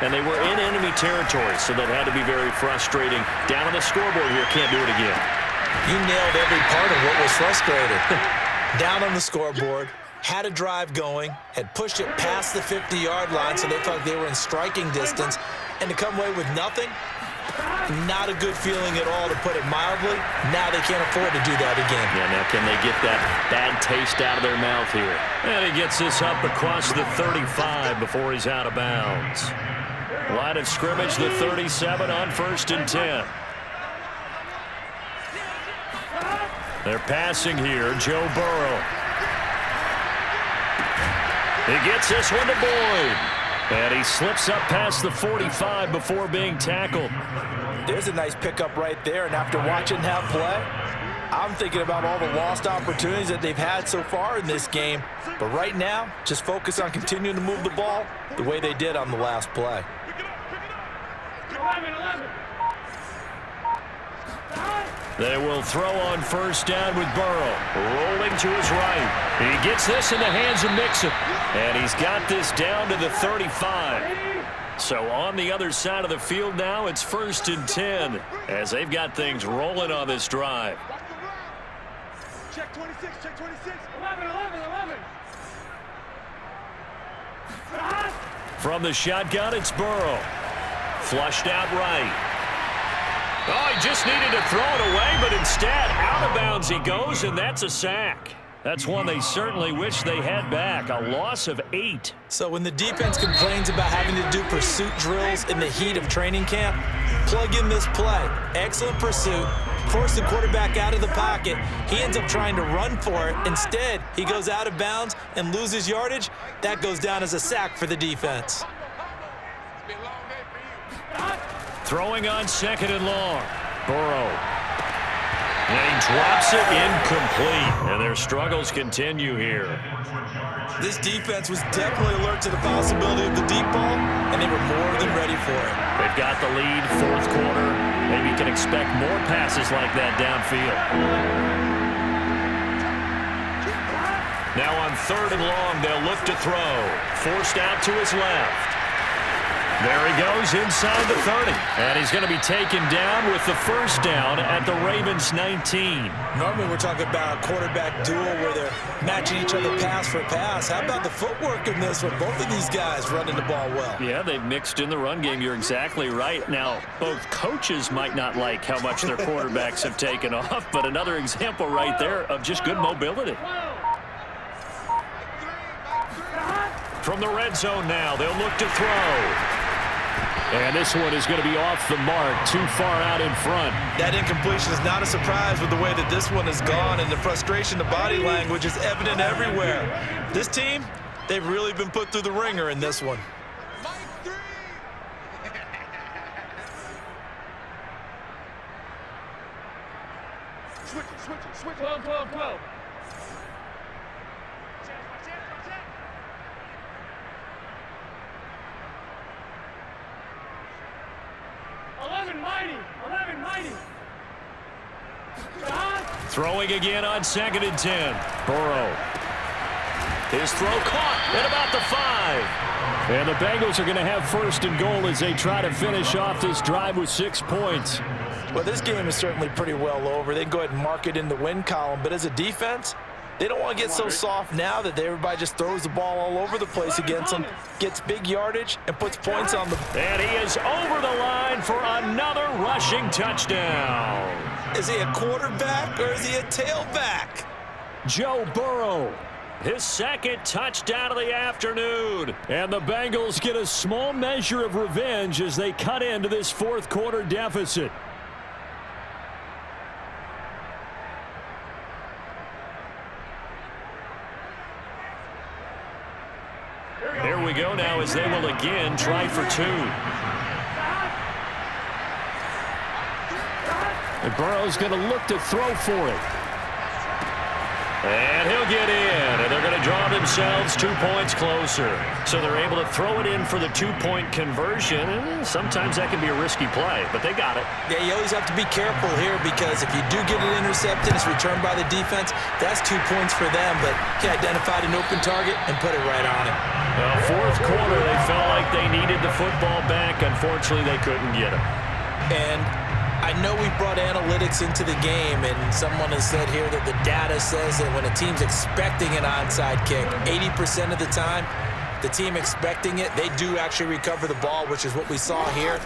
and they were in enemy territory, so that had to be very frustrating. Down on the scoreboard here, can't do it again. You nailed every part of what was frustrating. Down on the scoreboard, had a drive going, had pushed it past the 50-yard line, so they felt like they were in striking distance, and to come away with nothing, not a good feeling at all, to put it mildly. Now they can't afford to do that again. Yeah, now can they get that bad taste out of their mouth here? And he gets this up across the 35 before he's out of bounds. Line of scrimmage, the 37 on 1st and 10. They're passing here, Joe Burrow. He gets this one to Boyd. And he slips up past the 45 before being tackled. There's a nice pickup right there, and after watching that play, I'm thinking about all the lost opportunities that they've had so far in this game. But right now, just focus on continuing to move the ball the way they did on the last play. They will throw on 1st down with Burrow. Rolling to his right. He gets this in the hands of Mixon. And he's got this down to the 35. So on the other side of the field now, it's 1st and 10 as they've got things rolling on this drive. Check 26, check 26. 11. From the shotgun, it's Burrow. Flushed out right. Oh, he just needed to throw it away, but instead, out of bounds he goes, and that's a sack. That's one they certainly wish they had back. A loss of 8. So when the defense complains about having to do pursuit drills in the heat of training camp, plug in this play. Excellent pursuit. Force the quarterback out of the pocket. He ends up trying to run for it. Instead, he goes out of bounds and loses yardage. That goes down as a sack for the defense. Throwing on 2nd and long. Burrow. And he drops it incomplete. And their struggles continue here. This defense was definitely alert to the possibility of the deep ball, and they were more than ready for it. They've got the lead, 4th quarter. Maybe you can expect more passes like that downfield. Now on 3rd and long, they'll look to throw. Forced out to his left. There he goes inside the 30. And he's going to be taken down with the 1st down at the Ravens 19. Normally we're talking about a quarterback duel where they're matching each other pass for pass. How about the footwork in this one? Both of these guys running the ball well. Yeah, they've mixed in the run game. You're exactly right. Now, both coaches might not like how much their quarterbacks have taken off, but another example right there of just good mobility. From the red zone now, they'll look to throw. And this one is going to be off the mark, too far out in front. That incompletion is not a surprise with the way that this one has gone, and the frustration, the body language is evident everywhere. This team, they've really been put through the ringer in this one. Switch. 12. 11 mighty. Throwing again on 2nd and 10. Burrow. His throw caught at about the 5. And the Bengals are going to have 1st and goal as they try to finish off this drive with 6 points. Well, this game is certainly pretty well over. They can go ahead and mark it in the win column. But as a defense, they don't want to get so soft now that everybody just throws the ball all over the place against them, gets big yardage, and puts points on the... And he is over the line for another rushing touchdown. Is he a quarterback or is he a tailback? Joe Burrow, his 2nd touchdown of the afternoon. And the Bengals get a small measure of revenge as they cut into this 4th quarter deficit. Here we go now as they will again try for 2. And Burrow's going to look to throw for it. And he'll get in, and they're going to draw themselves 2 points closer. So they're able to throw it in for the two-point conversion, and sometimes that can be a risky play, but they got it. Yeah, you always have to be careful here because if you do get it intercepted, it's returned by the defense, that's 2 points for them, but he identified an open target and put it right on it. Well, fourth quarter, they felt like they needed the football back. Unfortunately, they couldn't get it. And I know we brought analytics into the game, and someone has said here that the data says that when a team's expecting an onside kick, 80% of the time, the team expecting it, they do actually recover the ball, which is what we saw here.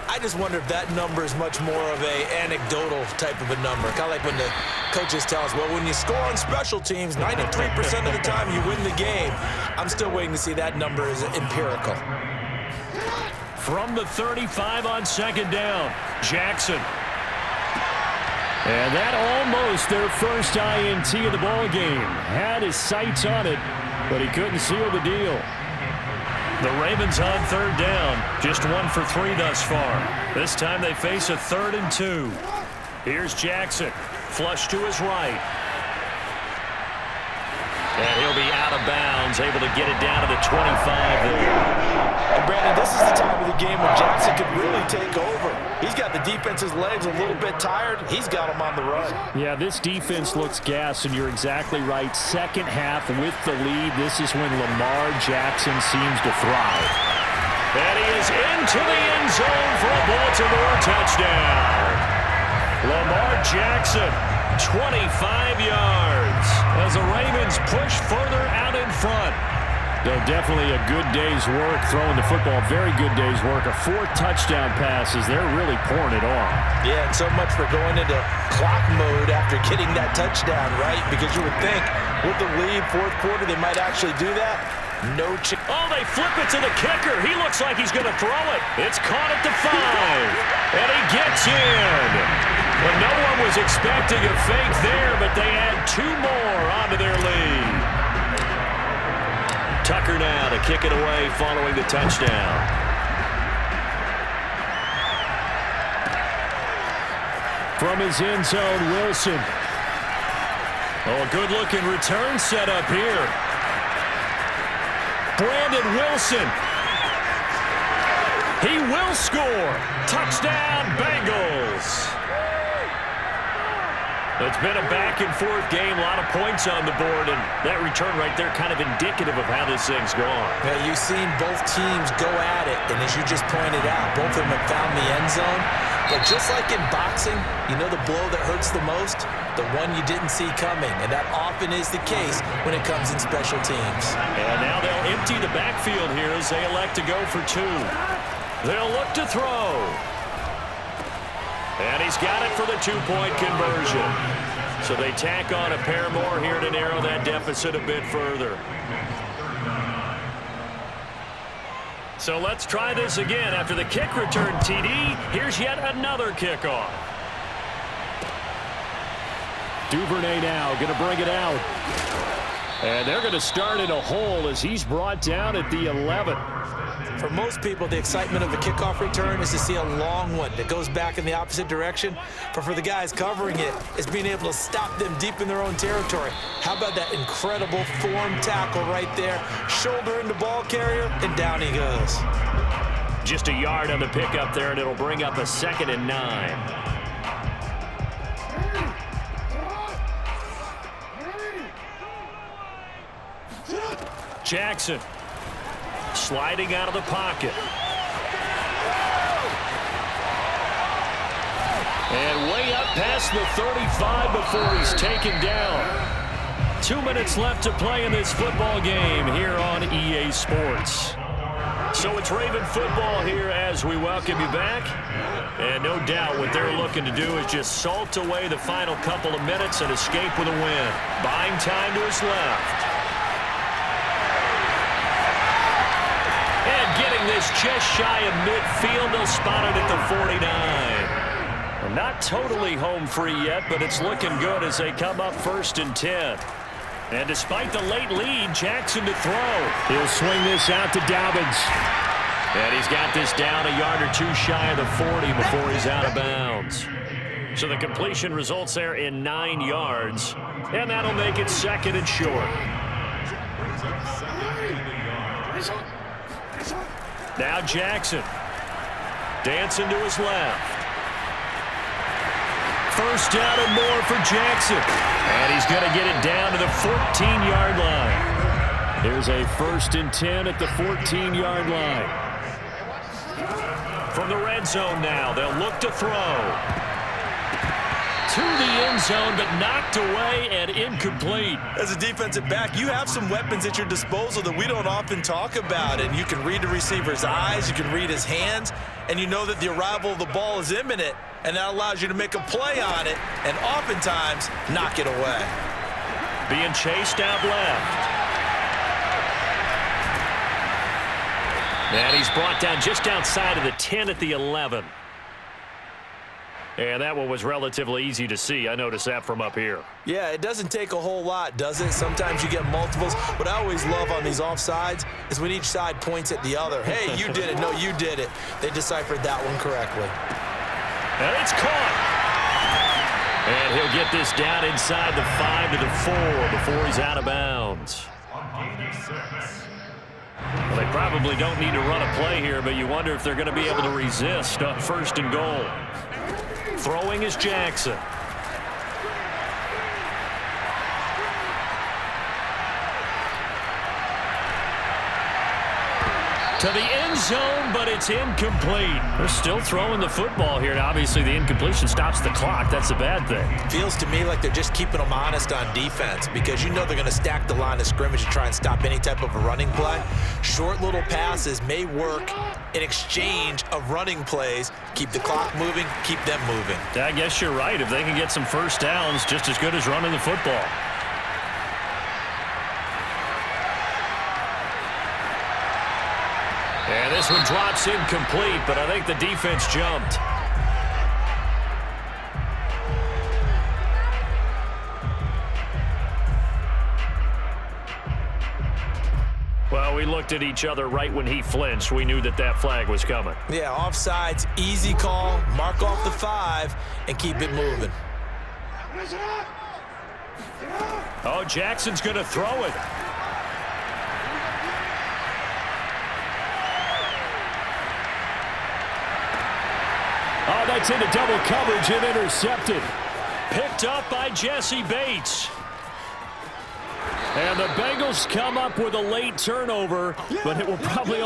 I just wonder if that number is much more of a anecdotal type of a number. Kind of like when the coaches tell us, well, when you score on special teams, 93% of the time you win the game. I'm still waiting to see that number is empirical. From the 35 on second down, Jackson. And that almost their first INT of the ball game. Had his sights on it, but he couldn't seal the deal. The Ravens on third down, just 1 for 3 thus far. This time they face a 3rd and 2. Here's Jackson, flush to his right. And he'll be out of bounds, able to get it down to the 25 there. And Brandon, this is the time of the game when Jackson could really take over. He's got the defense's legs a little bit tired. He's got them on the run. Yeah, this defense looks gassed, and you're exactly right. Second half with the lead, this is when Lamar Jackson seems to thrive. And he is into the end zone for a Baltimore touchdown. Lamar Jackson, 25 yards, as the Ravens push further out in front. So definitely a good day's work throwing the football. Very good day's work. 4 touchdown passes. They're really pouring it on. Yeah, and so much for going into clock mode after getting that touchdown, right? Because you would think with the lead, fourth quarter, they might actually do that. No chance. Oh, they flip it to the kicker. He looks like he's going to throw it. It's caught at the 5. And he gets in. Well, no one was expecting a fake there, but they add 2 more onto their lead. Tucker now to kick it away following the touchdown. From his end zone, Wilson. Oh, a good-looking return set up here. Brandon Wilson. He will score. Touchdown, Bengals. It's been a back-and-forth game, a lot of points on the board, and that return right there kind of indicative of how this thing's gone. Yeah, you've seen both teams go at it, and as you just pointed out, both of them have found the end zone. But just like in boxing, you know the blow that hurts the most? The one you didn't see coming, and that often is the case when it comes in special teams. And now they'll empty the backfield here as they elect to go for 2. They'll look to throw. And he's got it for the 2-point conversion. So they tack on a pair more here to narrow that deficit a bit further. So let's try this again. After the kick return TD, here's yet another kickoff. Duvernay now going to bring it out. And they're going to start in a hole as he's brought down at the 11. For most people, the excitement of a kickoff return is to see a long one that goes back in the opposite direction. But for the guys covering it, it's being able to stop them deep in their own territory. How about that incredible form tackle right there? Shoulder into ball carrier, and down he goes. Just a yard on the pickup there, and it'll bring up a 2nd and 9. Jackson sliding out of the pocket. And way up past the 35 before he's taken down. 2 minutes left to play in this football game here on EA Sports. So it's Raven football here as we welcome you back. And no doubt what they're looking to do is just salt away the final couple of minutes and escape with a win. Buying time to his left. And getting this just shy of midfield, they'll spot it at the 49. Well, not totally home free yet, but it's looking good as they come up 1st and 10. And despite the late lead, Jackson to throw. He'll swing this out to Dobbins. And he's got this down a yard or 2 shy of the 40 before he's out of bounds. So the completion results there in 9 yards, and that'll make it 2nd and short. Now Jackson. Dancing to his left. First down and more for Jackson. And he's going to get it down to the 14-yard line. Here's a 1st and 10 at the 14-yard line. From the red zone now, they'll look to throw. To the end zone, but knocked away and incomplete. As a defensive back, you have some weapons at your disposal that we don't often talk about. And you can read the receiver's eyes, you can read his hands, and you know that the arrival of the ball is imminent, and that allows you to make a play on it and oftentimes knock it away. Being chased out left. And he's brought down just outside of the 10 at the 11. And that one was relatively easy to see. I noticed that from up here. Yeah, it doesn't take a whole lot, does it? Sometimes you get multiples. What I always love on these offsides is when each side points at the other. Hey, you did it. No, you did it. They deciphered that one correctly. And it's caught. And he'll get this down inside the 5 to the 4 before he's out of bounds. Well, they probably don't need to run a play here, but you wonder if they're going to be able to resist on 1st and goal. Throwing is Jackson. To the end zone, but it's incomplete. They're still throwing the football here. And obviously, the incompletion stops the clock. That's a bad thing. Feels to me like they're just keeping them honest on defense because you know they're going to stack the line of scrimmage to try and stop any type of a running play. Short little passes may work in exchange of running plays. Keep the clock moving, keep them moving. I guess you're right. If they can get some first downs, just as good as running the football. And this one drops incomplete, but I think the defense jumped. Well, we looked at each other right when he flinched. We knew that that flag was coming. Yeah, offsides, easy call, mark off the 5, and keep it moving. Oh, Jackson's going to throw it. Oh, that's into double coverage and intercepted. Picked up by Jesse Bates. And the Bengals come up with a late turnover, but it will probably